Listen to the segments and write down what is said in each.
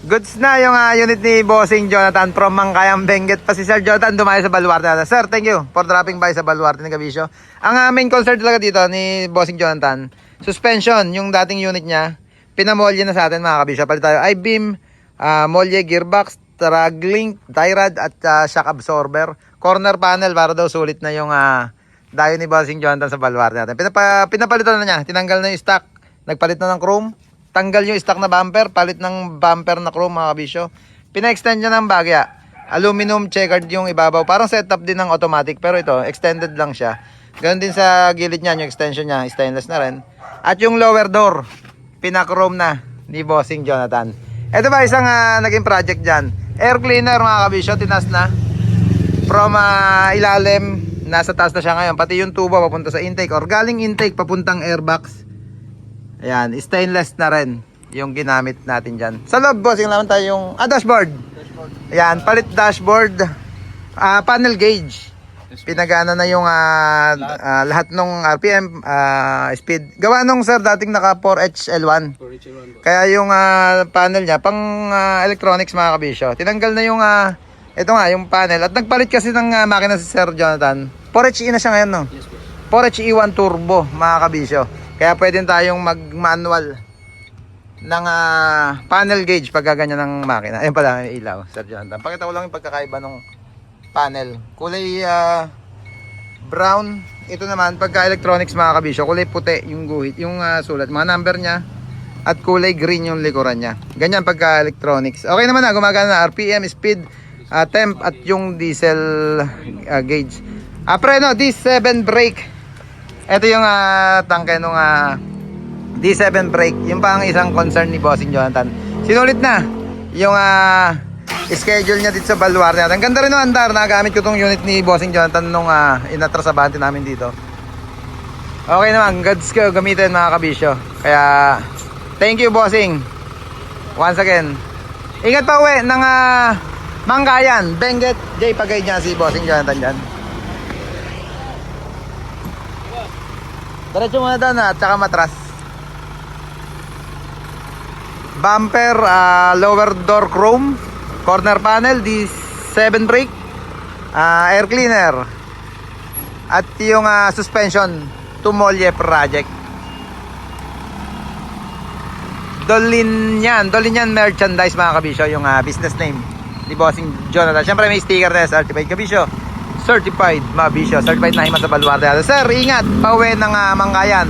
Goods na yung unit ni Bossing Jonathan from Mangkayang Benguet pa si Sir Jonathan dumayo sa Baluarte natin. Sir, thank you for dropping by sa Baluarte ng Gabisyo. Ang main concern talaga dito ni Bossing Jonathan, suspension, yung dating unit niya, pinamolye na sa atin mga kabisyo. Palit tayo I-beam, molye, gearbox, drag link, tie rod at shock absorber. Corner panel para daw sulit na yung dayo ni Bossing Jonathan sa Baluarte natin. Pinapalitan na niya, tinanggal na yung stock, nagpalit na ng chrome. Tanggal yung stock na bumper, palit ng bumper na chrome mga kabisyo. Pina-extend niya ng bagya. Aluminum checkered yung ibabaw. Parang setup din ng automatic pero ito, extended lang siya. Ganon din sa gilid niya, yung extension niya, stainless na rin. At yung lower door, pina-chrome na ni Bossing Jonathan. Ito ba isang naging project dyan. Air cleaner mga kabisyo, tinas na. From ilalim, nasa taas na siya ngayon. Pati yung tubo papunta sa intake or galing intake papuntang airbox. Ayan, stainless na rin yung ginamit natin dyan. Sa loob, bossing naman tayo yung dashboard. Ayan, palit dashboard. Panel gauge. Pinagana na yung lahat ng RPM, speed. Gawa nung sir dating naka 4HL1. Kaya yung panel niya, pang electronics mga kabisyo. Tinanggal na yung, ito nga, yung panel. At nagpalit kasi ng makina si Sir Jonathan. 4HE na siya ngayon, no? Yes, 4HE1 turbo mga kabisyo. Kaya pwede tayong mag-manual ng panel gauge pag ganyan ng makina. Ayun pala, may ilaw, Sir Jonathan. Pakita ko lang yung pagkakaiba ng panel. Kulay brown. Ito naman, pagka electronics mga kabisyo, kulay puti yung guhit, yung sulat, mga number niya. At kulay green yung likuran niya. Ganyan pagka electronics. Okay naman na, gumagana na RPM, speed, temp at yung diesel gauge. Preno, D7 brake. Ito yung tangke nung D7 brake. Yung pang isang concern ni Bossing Jonathan. Sinulit na yung schedule niya dito sa Baluarte natin. Ang ganda rin ng andar. Nagamit ko tong unit ni Bossing Jonathan nung inatrasabante namin dito. Okay naman. Goods ko gamitin mga kabisyo. Kaya thank you Bossing. Once again. Ingat pa uwi ng Mangkayan. Benguet. J Pagay niya si Bossing Jonathan dyan. Diretso muna doon at saka matras. Bumper, lower door chrome. Corner panel, D7 brake. Air cleaner. At yung suspension, Tumolye project. Dolinyan merchandise mga kabisyo. Yung business name ni Bossing Jonathan. Siyempre may sticker na certified kabisyo. Certified mabisyo, certified na hima sa Baluarte. Sir, ingat, pauwi ng Mangkayan.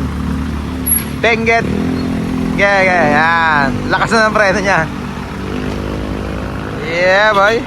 Benguet. Yan. Lakas na ng preno niya. Yeah, boy.